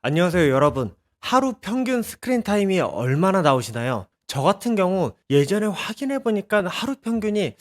안녕하세요, 여러분. 하루 평균 스크린 타임이 얼마나 나오시나요? 저 같은 경우 예전에 확인해 보니까 하루 평균이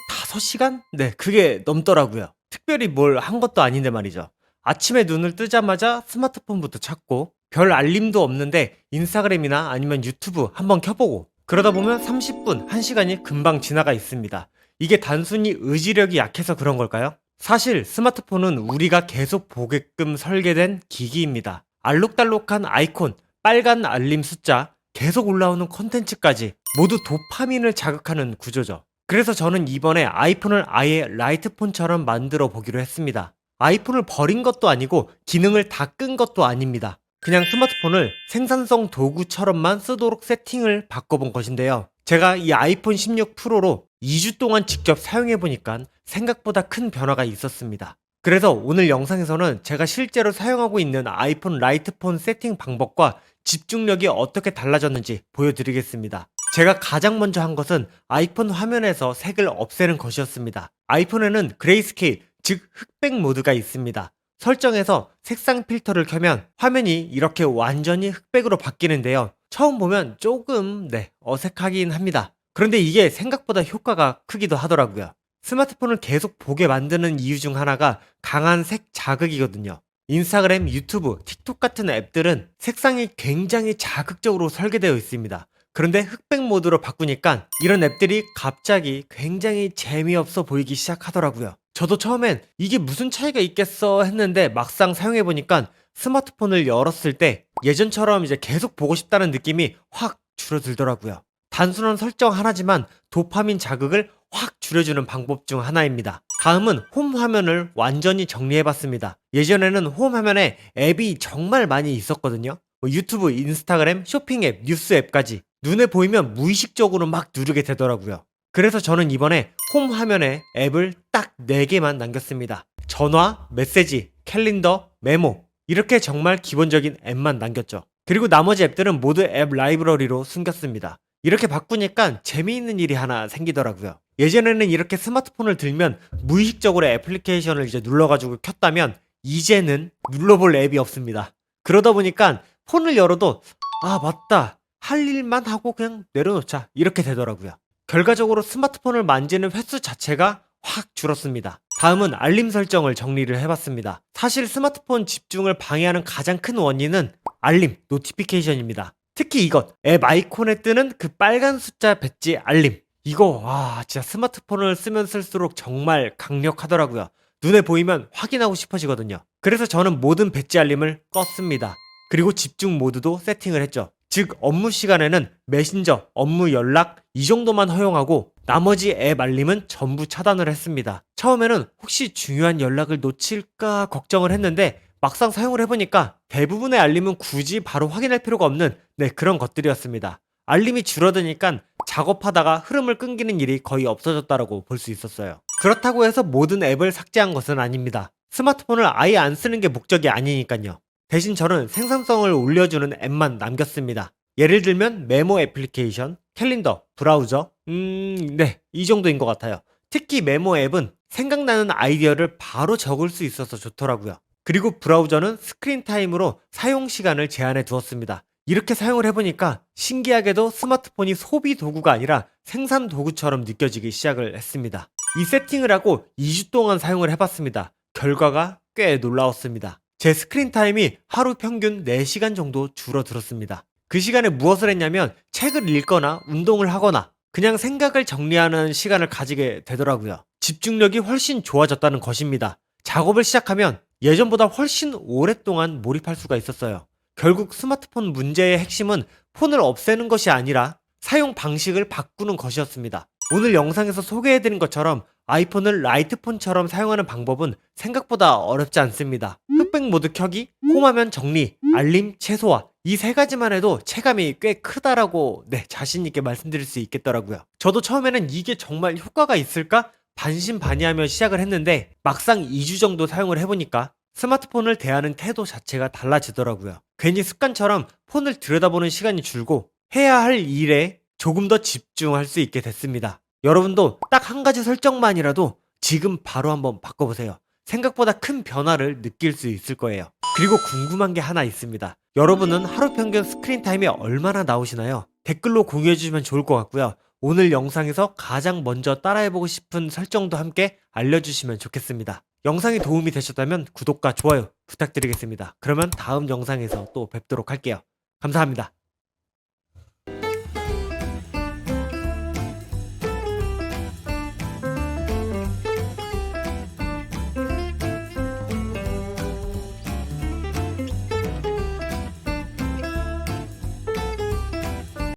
5시간? 네, 그게 넘더라고요. 특별히 뭘 한 것도 아닌데 말이죠. 아침에 눈을 뜨자마자 스마트폰부터 찾고 별 알림도 없는데 인스타그램이나 아니면 유튜브 한번 켜보고 그러다 보면 30분, 1시간이 금방 지나가 있습니다. 이게 단순히 의지력이 약해서 그런 걸까요? 사실 스마트폰은 우리가 계속 보게끔 설계된 기기입니다. 알록달록한 아이콘, 빨간 알림 숫자, 계속 올라오는 콘텐츠까지 모두 도파민을 자극하는 구조죠. 그래서 저는 이번에 아이폰을 아예 라이트폰처럼 만들어 보기로 했습니다. 아이폰을 버린 것도 아니고 기능을 다 끈 것도 아닙니다. 그냥 스마트폰을 생산성 도구처럼만 쓰도록 세팅을 바꿔본 것인데요. 제가 이 아이폰 16 프로로 2주 동안 직접 사용해 보니까 생각보다 큰 변화가 있었습니다. 그래서 오늘 영상에서는 제가 실제로 사용하고 있는 아이폰 라이트폰 세팅 방법과 집중력이 어떻게 달라졌는지 보여드리겠습니다. 제가 가장 먼저 한 것은 아이폰 화면에서 색을 없애는 것이었습니다. 아이폰에는 그레이스케일, 즉 흑백 모드가 있습니다. 설정에서 색상 필터를 켜면 화면이 이렇게 완전히 흑백으로 바뀌는데요. 처음 보면 조금 어색하긴 합니다. 그런데 이게 생각보다 효과가 크기도 하더라고요. 스마트폰을 계속 보게 만드는 이유 중 하나가 강한 색 자극이거든요. 인스타그램, 유튜브, 틱톡 같은 앱들은 색상이 굉장히 자극적으로 설계되어 있습니다. 그런데 흑백 모드로 바꾸니까 이런 앱들이 갑자기 굉장히 재미없어 보이기 시작하더라고요. 저도 처음엔 이게 무슨 차이가 있겠어 했는데 막상 사용해보니까 스마트폰을 열었을 때 예전처럼 이제 계속 보고 싶다는 느낌이 확 줄어들더라고요. 단순한 설정 하나지만 도파민 자극을 확 줄여주는 방법 중 하나입니다. 다음은 홈 화면을 완전히 정리해봤습니다. 예전에는 홈 화면에 앱이 정말 많이 있었거든요. 유튜브, 인스타그램, 쇼핑 앱, 뉴스 앱까지 눈에 보이면 무의식적으로 막 누르게 되더라고요. 그래서 저는 이번에 홈 화면에 앱을 딱 4개만 남겼습니다. 전화, 메시지, 캘린더, 메모 이렇게 정말 기본적인 앱만 남겼죠. 그리고 나머지 앱들은 모두 앱 라이브러리로 숨겼습니다. 이렇게 바꾸니까 재미있는 일이 하나 생기더라고요. 예전에는 이렇게 스마트폰을 들면 무의식적으로 애플리케이션을 이제 눌러가지고 켰다면 이제는 눌러볼 앱이 없습니다. 그러다 보니까 폰을 열어도 맞다, 할 일만 하고 그냥 내려놓자 이렇게 되더라고요. 결과적으로 스마트폰을 만지는 횟수 자체가 확 줄었습니다. 다음은 알림 설정을 정리를 해봤습니다. 사실 스마트폰 집중을 방해하는 가장 큰 원인은 알림, 노티피케이션입니다. 특히 이것, 앱 아이콘에 뜨는 그 빨간 숫자 배지 알림. 이거 진짜 스마트폰을 쓰면 쓸수록 정말 강력하더라고요. 눈에 보이면 확인하고 싶어지거든요. 그래서 저는 모든 배지 알림을 껐습니다. 그리고 집중 모드도 세팅을 했죠. 즉 업무 시간에는 메신저, 업무 연락 이 정도만 허용하고 나머지 앱 알림은 전부 차단을 했습니다. 처음에는 혹시 중요한 연락을 놓칠까 걱정을 했는데 막상 사용을 해보니까 대부분의 알림은 굳이 바로 확인할 필요가 없는 그런 것들이었습니다. 알림이 줄어드니까 작업하다가 흐름을 끊기는 일이 거의 없어졌다고 볼 수 있었어요. 그렇다고 해서 모든 앱을 삭제한 것은 아닙니다. 스마트폰을 아예 안 쓰는 게 목적이 아니니까요. 대신 저는 생산성을 올려주는 앱만 남겼습니다. 예를 들면 메모 애플리케이션, 캘린더, 브라우저, 이 정도인 것 같아요. 특히 메모 앱은 생각나는 아이디어를 바로 적을 수 있어서 좋더라고요. 그리고 브라우저는 스크린 타임으로 사용 시간을 제한해 두었습니다. 이렇게 사용을 해보니까 신기하게도 스마트폰이 소비 도구가 아니라 생산 도구처럼 느껴지기 시작을 했습니다. 이 세팅을 하고 2주 동안 사용을 해봤습니다. 결과가 꽤 놀라웠습니다. 제 스크린 타임이 하루 평균 4시간 정도 줄어들었습니다. 그 시간에 무엇을 했냐면 책을 읽거나 운동을 하거나 그냥 생각을 정리하는 시간을 가지게 되더라고요. 집중력이 훨씬 좋아졌다는 것입니다. 작업을 시작하면 예전보다 훨씬 오랫동안 몰입할 수가 있었어요. 결국 스마트폰 문제의 핵심은 폰을 없애는 것이 아니라 사용 방식을 바꾸는 것이었습니다. 오늘 영상에서 소개해드린 것처럼 아이폰을 라이트폰처럼 사용하는 방법은 생각보다 어렵지 않습니다. 흑백 모드 켜기, 홈화면 정리, 알림 최소화 이 3가지만 해도 체감이 꽤 크다라고 자신있게 말씀드릴 수 있겠더라고요. 저도 처음에는 이게 정말 효과가 있을까? 반신반의하며 시작을 했는데 막상 2주 정도 사용을 해보니까 스마트폰을 대하는 태도 자체가 달라지더라고요. 괜히 습관처럼 폰을 들여다보는 시간이 줄고 해야 할 일에 조금 더 집중할 수 있게 됐습니다. 여러분도 딱 한 가지 설정만이라도 지금 바로 한번 바꿔보세요. 생각보다 큰 변화를 느낄 수 있을 거예요. 그리고 궁금한 게 하나 있습니다. 여러분은 하루 평균 스크린 타임이 얼마나 나오시나요? 댓글로 공유해 주시면 좋을 것 같고요. 오늘 영상에서 가장 먼저 따라해보고 싶은 설정도 함께 알려주시면 좋겠습니다. 영상이 도움이 되셨다면 구독과 좋아요 부탁드리겠습니다. 그러면 다음 영상에서 또 뵙도록 할게요. 감사합니다.